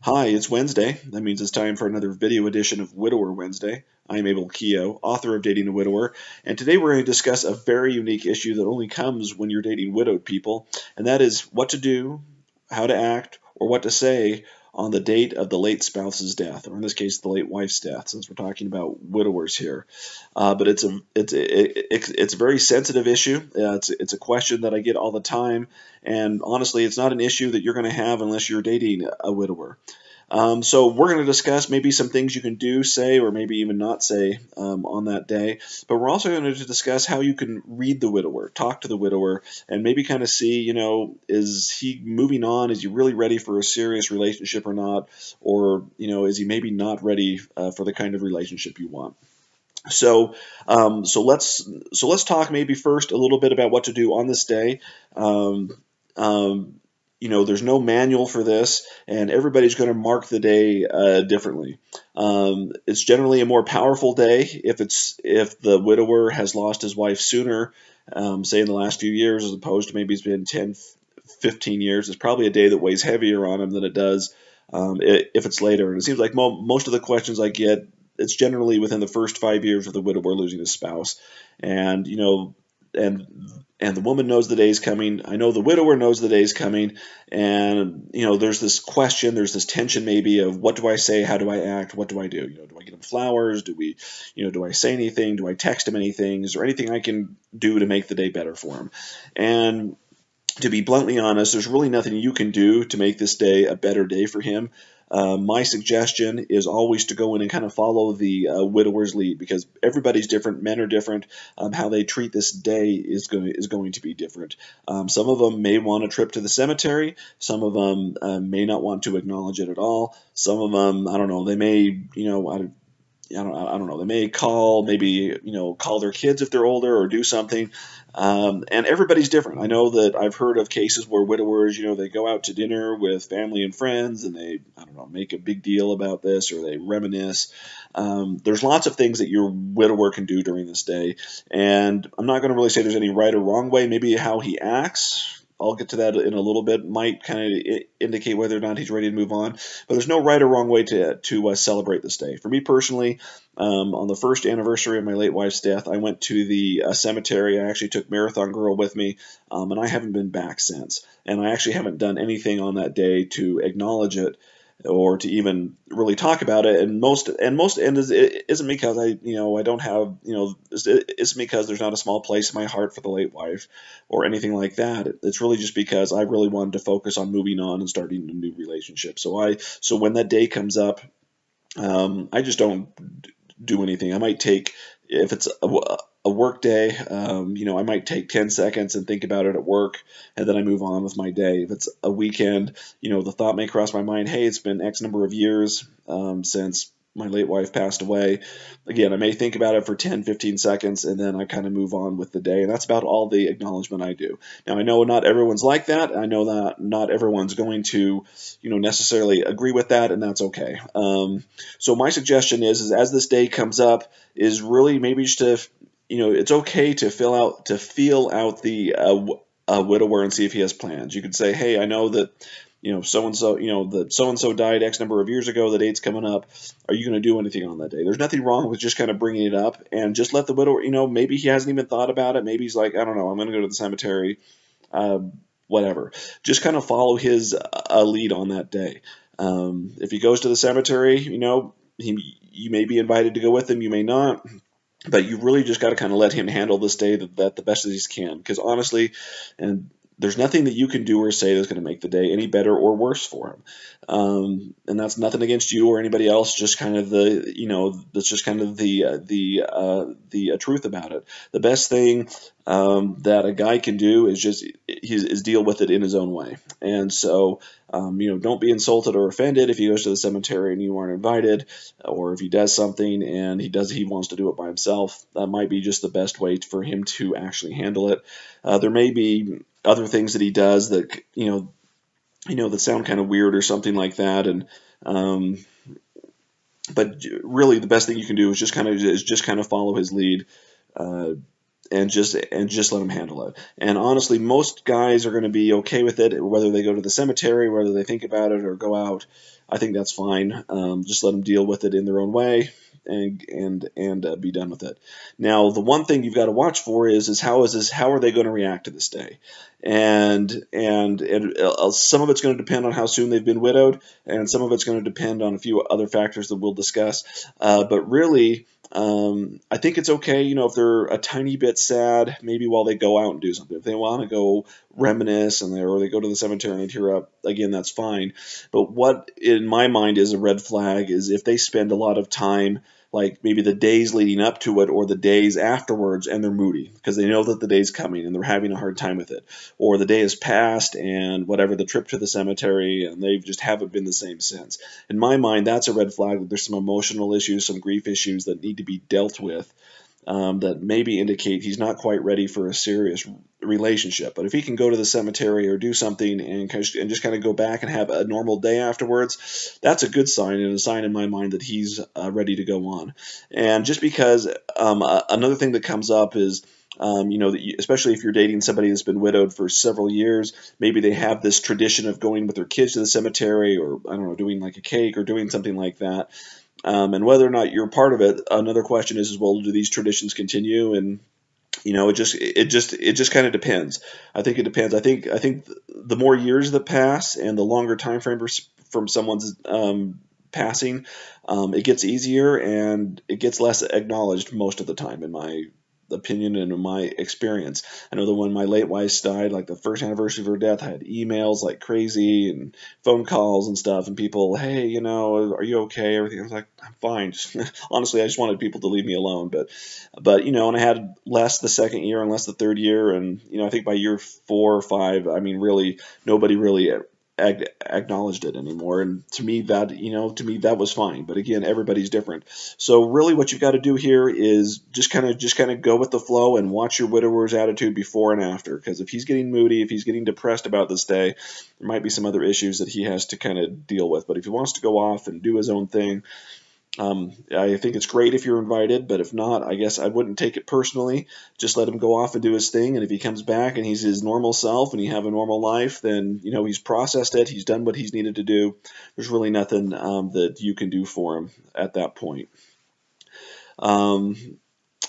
Hi, it's Wednesday. That means it's time for another video edition of Widower Wednesday. I'm Abel Keogh, author of Dating a Widower, and today we're going to discuss a very unique issue that only comes when you're dating widowed people, and that is what to do, how to act, or what to say on the date of the late spouse's death, or in this case, the late wife's death, since we're talking about widowers here. But it's a very sensitive issue. It's a question that I get all the time, and honestly, it's not an issue that you're going to have unless you're dating a widower. So we're going to discuss maybe some things you can do, say, or maybe even not say on that day. But we're also going to discuss how you can read the widower, talk to the widower, and maybe kind of see, is he moving on? Is he really ready for a serious relationship or not? Or, is he maybe not ready for the kind of relationship you want? So let's talk maybe first a little bit about what to do on this day. Um, um, there's no manual for this, and everybody's going to mark the day differently. It's generally a more powerful day if the widower has lost his wife sooner, say in the last few years, as opposed to maybe it's been 10, 15 years. It's probably a day that weighs heavier on him than it does if it's later. And it seems like most of the questions I get, it's generally within the first 5 years of the widower losing a spouse, and and and the woman knows the day's coming. I know the widower knows the day's coming, and there's this question, there's this tension maybe of what do I say, how do I act, what do I do? Do I get him flowers? Do I say anything? Do I text him anything? Is there anything I can do to make the day better for him? And to be bluntly honest, there's really nothing you can do to make this day a better day for him. My suggestion is always to go in and kind of follow the widower's lead, because everybody's different. Men are different. How they treat this day is going to be different. Some of them may want a trip to the cemetery. Some of them may not want to acknowledge it at all. Some of them, I don't know, they may, I don't know. They may call their kids if they're older or do something. And everybody's different. I know that I've heard of cases where widowers, they go out to dinner with family and friends, and they, I don't know, make a big deal about this, or they reminisce. There's lots of things that your widower can do during this day, and I'm not going to really say there's any right or wrong way. Maybe how he acts, I'll get to that in a little bit, might kind of indicate whether or not he's ready to move on. But there's no right or wrong way to celebrate this day. For me personally, on the first anniversary of my late wife's death, I went to the cemetery. I actually took Marathon Girl with me, and I haven't been back since. And I actually haven't done anything on that day to acknowledge it or to even really talk about it. And it isn't because I don't have it's because there's not a small place in my heart for the late wife or anything like that. It's really just because I really wanted to focus on moving on and starting a new relationship. So when that day comes up, I just don't do anything. I might take, if it's a work day, I might take 10 seconds and think about it at work, and then I move on with my day. If it's a weekend, the thought may cross my mind, hey, it's been X number of years since my late wife passed away. Again, I may think about it for 10, 15 seconds, and then I kind of move on with the day. And that's about all the acknowledgement I do. Now, I know not everyone's like that. I know that not everyone's going to, necessarily agree with that, and that's okay. So my suggestion is as this day comes up, is really maybe just to, it's okay to feel out the widower and see if he has plans. You could say, hey, I know that so and so, that so and so died X number of years ago. The date's coming up. Are you going to do anything on that day? There's nothing wrong with just kind of bringing it up and just let the widower, maybe he hasn't even thought about it. Maybe he's like, I don't know, I'm going to go to the cemetery, whatever. Just kind of follow his lead on that day. If he goes to the cemetery, you may be invited to go with him, you may not. But you really just got to kind of let him handle this day that the best as he can. Because honestly, and there's nothing that you can do or say that's going to make the day any better or worse for him. And that's nothing against you or anybody else. Just kind of that's just kind of the truth about it. The best thing that a guy can do is deal with it in his own way. And so, don't be insulted or offended if he goes to the cemetery and you aren't invited, or if he does something and he wants to do it by himself. That might be just the best way for him to actually handle it. There may be other things that he does that that sound kind of weird or something like that, and but really the best thing you can do is just kind of follow his lead. and just let them handle it. And honestly, most guys are going to be okay with it, whether they go to the cemetery, whether they think about it or go out. I think that's fine. Just let them deal with it in their own way, and be done with it. Now, the one thing you've got to watch for is how are they going to react to this day, and some of it's going to depend on how soon they've been widowed, and some of it's going to depend on a few other factors that we'll discuss. But really, I think it's okay, if they're a tiny bit sad, maybe while they go out and do something. If they want to go reminisce or they go to the cemetery and tear up, again, that's fine. But what in my mind is a red flag is if they spend a lot of time, like maybe the days leading up to it or the days afterwards, and they're moody because they know that the day's coming and they're having a hard time with it, or the day has passed and whatever, the trip to the cemetery, and they just haven't been the same since. In my mind, that's a red flag that there's some emotional issues, some grief issues that need to be dealt with, that maybe indicate he's not quite ready for a serious relationship. But if he can go to the cemetery or do something and just kind of go back and have a normal day afterwards, that's a good sign, and a sign in my mind that he's ready to go on. And just because another thing that comes up is, especially if you're dating somebody that's been widowed for several years, maybe they have this tradition of going with their kids to the cemetery, or I don't know, doing like a cake or doing something like that. And whether or not you're part of it, another question is, well, do these traditions continue? And it just kind of depends. I think it depends. I think the more years that pass and the longer time frame from someone's passing, it gets easier and it gets less acknowledged most of the time, in my opinion and in my experience. I know that when my late wife died, like the first anniversary of her death, I had emails like crazy and phone calls and stuff, and people, hey, are you okay? Everything. I was like, I'm fine. Honestly, I just wanted people to leave me alone. But and I had less the second year and less the third year, and I think by year 4 or 5, I mean, really nobody really acknowledged it anymore. And to me that was fine. But again, everybody's different. So really what you've got to do here is just kind of go with the flow and watch your widower's attitude before and after. Because if he's getting moody, if he's getting depressed about this day, there might be some other issues that he has to kind of deal with. But if he wants to go off and do his own thing, I think it's great if you're invited, but if not, I guess I wouldn't take it personally. Just let him go off and do his thing, and if he comes back and he's his normal self and he have a normal life, then he's processed it, he's done what he's needed to do. There's really nothing that you can do for him at that point. Um,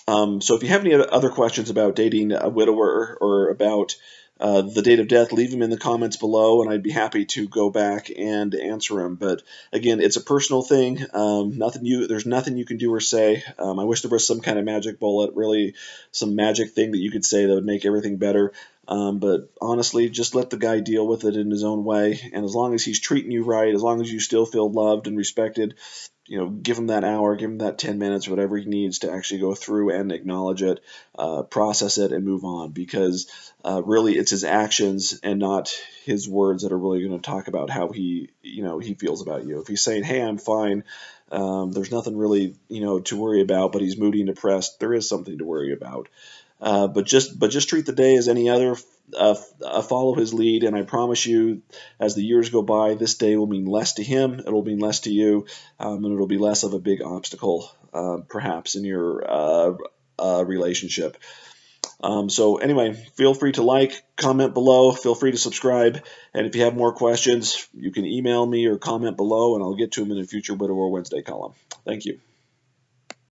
so if you have any other questions about dating a widower or about the date of death, leave them in the comments below, and I'd be happy to go back and answer them. But again, it's a personal thing. There's nothing you can do or say. I wish there was some kind of magic bullet, really some magic thing that you could say that would make everything better. But honestly, just let the guy deal with it in his own way. And as long as he's treating you right, as long as you still feel loved and respected, give him that hour, give him that 10 minutes, whatever he needs to actually go through and acknowledge it, process it, and move on. Because really, it's his actions and not his words that are really going to talk about how he feels about you. If he's saying, "Hey, I'm fine," there's nothing really to worry about. But he's moody and depressed, there is something to worry about. But just treat the day as any other. Follow his lead, and I promise you, as the years go by, this day will mean less to him. It'll mean less to you, and it'll be less of a big obstacle, perhaps, in your relationship. So anyway, feel free to like, comment below, feel free to subscribe, and if you have more questions, you can email me or comment below, and I'll get to them in a future Widower Wednesday column. Thank you.